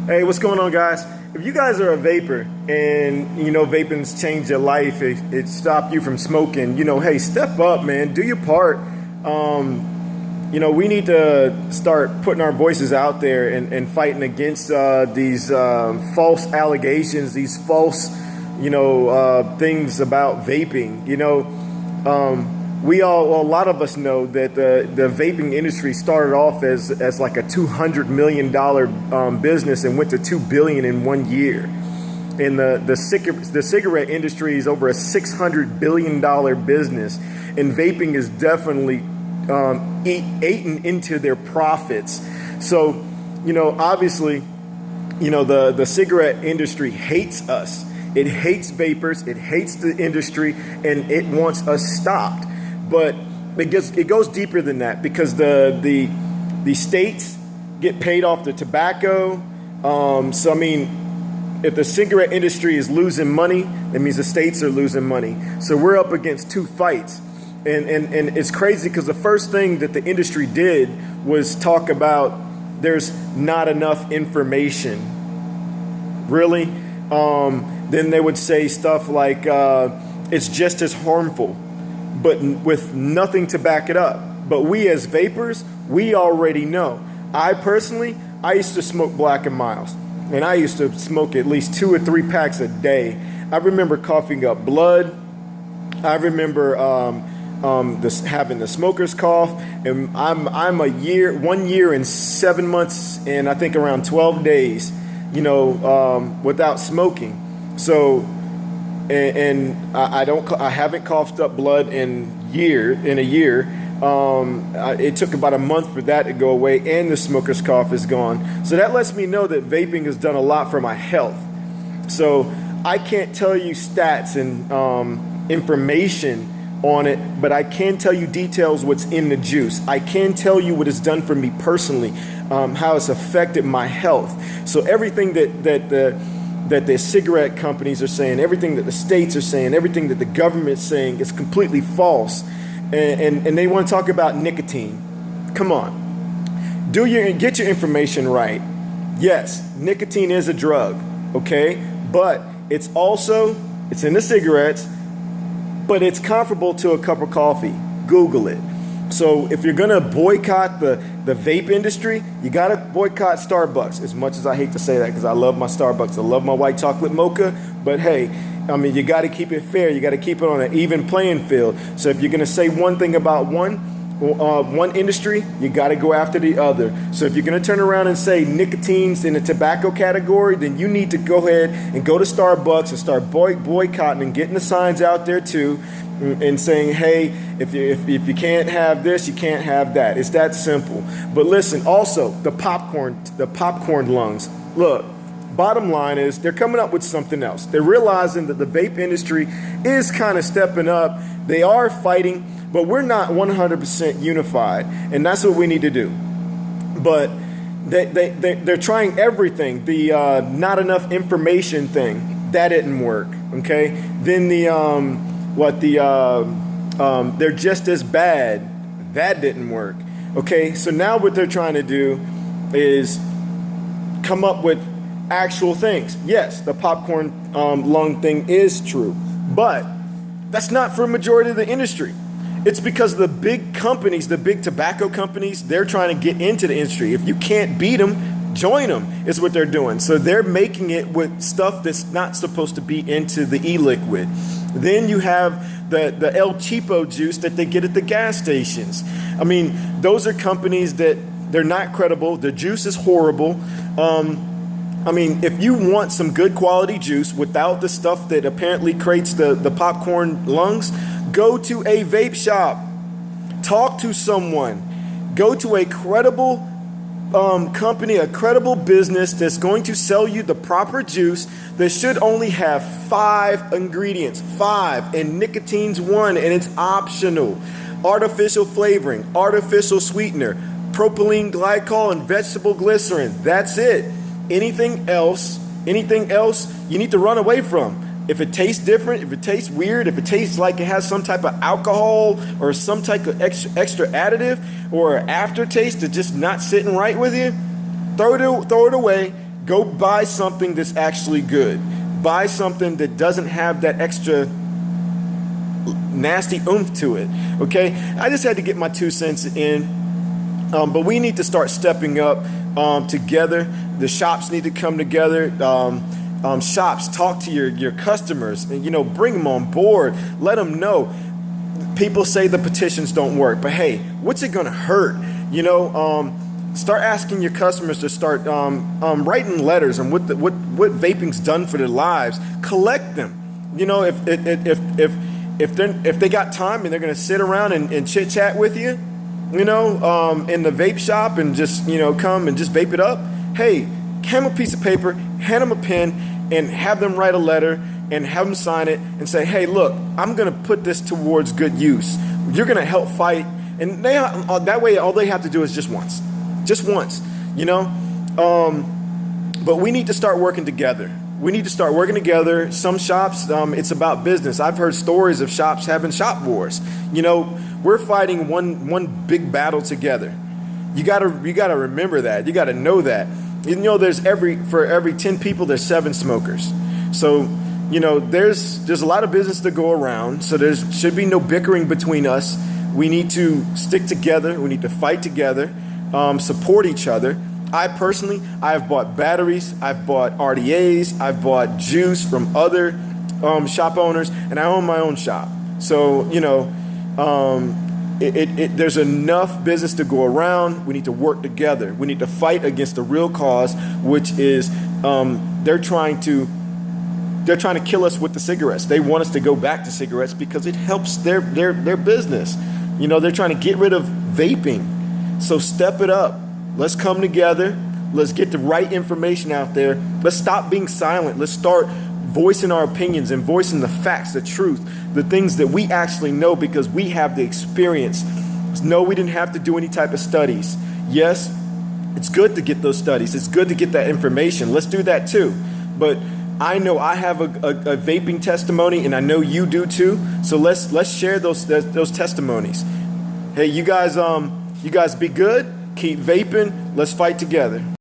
Hey, what's going on, guys? If you guys are a vapor and you know vaping's changed your life, it stopped you from smoking, hey, step up, man. Do your part. We need to start putting our voices out there and fighting against these false allegations, these false, things about vaping. A lot of us know that the vaping industry started off as like a $200 million business and went to $2 billion in 1 year. And the cigarette industry is over a $600 billion business, and vaping is definitely eating into their profits. So, obviously, the cigarette industry hates us. It hates vapors, it hates the industry, and it wants us stopped. But it goes deeper than that, because the states get paid off the tobacco. If the cigarette industry is losing money, that means the states are losing money. So we're up against two fights. And it's crazy because the first thing that the industry did was talk about there's not enough information. Really? Then they would say stuff like it's just as harmful, but with nothing to back it up. But we as vapors, we already know. I used to smoke Black and Miles, and I used to smoke at least 2 or 3 packs a day. I remember coughing up blood. I remember having the smoker's cough, and I'm 1 year and 7 months, and I think around 12 days, without smoking. So. I haven't coughed up blood in a year. It took about a month for that to go away, and the smoker's cough is gone. So that lets me know that vaping has done a lot for my health. So I can't tell you stats and information on it, but I can tell you details what's in the juice. I can tell you what it's done for me personally, how it's affected my health. So everything that the cigarette companies are saying, everything that the states are saying, everything that the government's saying is completely false. And they want to talk about nicotine. Come on. Get your information right. Yes, nicotine is a drug, okay? But it's in the cigarettes, but it's comparable to a cup of coffee. Google it. So if you're going to boycott the vape industry, you got to boycott Starbucks. As much as I hate to say that, because I love my Starbucks. I love my white chocolate mocha. But hey, you got to keep it fair. You got to keep it on an even playing field. So if you're going to say one thing about one industry, you got to go after the other. So if you're going to turn around and say nicotine's in the tobacco category, then you need to go ahead and go to Starbucks and start boycotting and getting the signs out there too, and saying, hey, if you can't have this, you can't have that. It's that simple. But listen, also the popcorn lungs. Look, bottom line is they're coming up with something else. They're realizing that the vape industry is kind of stepping up. They are fighting, but we're not 100% unified, and that's what we need to do. But they're trying everything. The not enough information thing, that didn't work. Okay, then they're just as bad, that didn't work. Okay, so now what they're trying to do is come up with actual things. Yes, the popcorn lung thing is true, but that's not for a majority of the industry. It's because the big companies, the big tobacco companies, they're trying to get into the industry. If you can't beat them, join them, is what they're doing. So they're making it with stuff that's not supposed to be into the e-liquid. Then you have the El Cheapo juice that they get at the gas stations. Those are companies that they're not credible. The juice is horrible. If you want some good quality juice without the stuff that apparently creates the popcorn lungs, go to a vape shop. Talk to someone. Go to a credible company, a credible business that's going to sell you the proper juice that should only have 5 ingredients. 5, and nicotine's 1, and it's optional. Artificial flavoring, artificial sweetener, propylene glycol, and vegetable glycerin. That's it. Anything else you need to run away from. If it tastes different, if it tastes weird, if it tastes like it has some type of alcohol or some type of extra additive or aftertaste that's just not sitting right with you, throw it away. Go buy something that's actually good. Buy something that doesn't have that extra nasty oomph to it. Okay, I just had to get my 2 cents in. But we need to start stepping up together. The shops need to come together. Shops, talk to your customers, and bring them on board. Let them know. People say the petitions don't work, but hey, what's it gonna hurt? Start asking your customers to start writing letters on what vaping's done for their lives. Collect them. If they got time and they're gonna sit around and chit chat with you, in the vape shop and just come and just vape it up. Hey, hand them a piece of paper, hand them a pen, and have them write a letter and have them sign it and say, hey, look, I'm gonna put this towards good use. You're gonna help fight, and that way all they have to do is just once. But we need to start working together. Some shops, it's about business. I've heard stories of shops having shop wars. We're fighting one big battle together. You gotta remember that. You gotta know that. For every 10 people, there's 7 smokers. So there's a lot of business to go around. So there should be no bickering between us. We need to stick together. We need to fight together. Support each other. I've bought batteries, I've bought RDAs, I've bought juice from other shop owners, and I own my own shop. So, there's enough business to go around. We need to work together. We need to fight against the real cause, which is they're trying to kill us with the cigarettes. They want us to go back to cigarettes because it helps their business. They're trying to get rid of vaping. So step it up. Let's come together. Let's get the right information out there. Let's stop being silent. Let's start voicing our opinions and voicing the facts, the truth, the things that we actually know because we have the experience. No, we didn't have to do any type of studies. Yes, it's good to get those studies. It's good to get that information. Let's do that too. But I know I have a vaping testimony, and I know you do too. So let's share those testimonies. Hey, you guys be good. Keep vaping. Let's fight together.